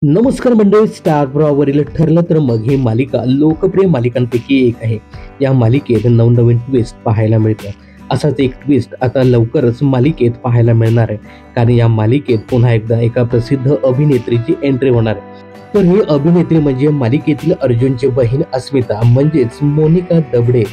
नमस्कार मंडळी, स्टार प्रवाहावरील ठरलं तर मग ही मालिका लोकप्रिय मालिकांपैकी एक आहे. या मालिकेत नवनवीन ट्विस्ट पाहायला मिळतं. असाच एक ट्विस्ट आता लवकरच मालिकेत पाहायला मिळणार आहे, कारण या मालिकेत पुन्हा एकदा एका प्रसिद्ध अभिनेत्रीची एंट्री होणार आहे. तर ही अभिनेत्री म्हणजे मालिकेतील अर्जुनची बहीण अस्मिता म्हणजेच मोनिका दबडे.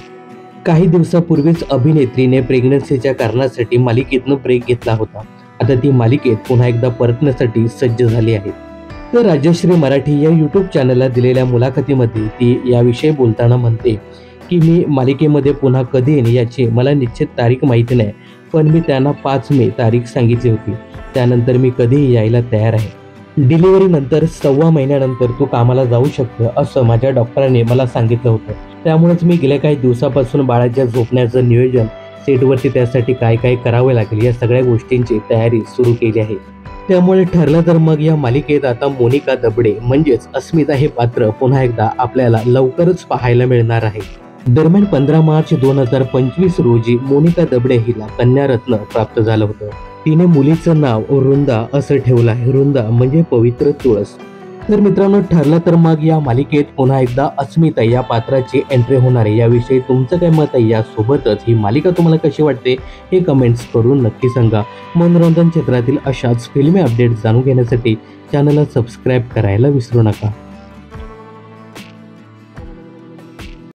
काही दिवसापूर्वीच अभिनेत्रीने प्रेग्नन्सीच्या कारणासाठी मालिकेतनं ब्रेक घेतला होता. आता ती मालिकेत पुन्हा एकदा परतण्यासाठी सज्ज झाली आहे. तर राजश्री मराठी या यूट्यूब चॅनलला दिलेल्या मुलाखतीमध्ये ती याविषयी बोलताना म्हणते की मी मालिकेमध्ये पुन्हा कधी येईन याची मला निश्चित तारीख माहिती नाही, पण मी त्यांना 5 मे तारीख सांगितली होती. त्यानंतर मी कधीही यायला तयार आहे. डिलिव्हरीनंतर 1.25 महिन्यानंतर तू कामाला जाऊ शकतो असं माझ्या डॉक्टरांनी मला सांगितलं होतं. त्यामुळेच मी गेल्या काही दिवसापासून बाळाच्या झोपण्याचं नियोजन, सेटवरती त्यासाठी काय काय करावे लागेल या सगळ्या गोष्टींची तयारी सुरू केली आहे. त्यामुळे ठरलं तर मग या मालिकेत आता मोनिका दबडे म्हणजेच अस्मिता हे पात्र पुन्हा एकदा आपल्याला लवकरच पाहायला मिळणार आहे. दरम्यान 15 मार्च 2025 रोजी मोनिका दबडे हिला कन्यारत्न प्राप्त झालं होतं. तिने मुलीचं नाव वृंदा असं ठेवलं आहे. वृंदा म्हणजे पवित्र तुळस. तर मित्रांनो, ठरलं तर मग या मालिकेत पुन्हा एकदा अस्मिता या पात्राची एंट्री होणार आहे. याविषयी तुमचं काय मत आहे? यासोबतच ही मालिका तुम्हाला कशी वाटते हे कमेंट्स करून नक्की सांगा. मनोरंजन क्षेत्रातील अशाच फिल्मी अपडेट्स जाणून घेण्यासाठी चॅनलला सबस्क्राईब करायला विसरू नका.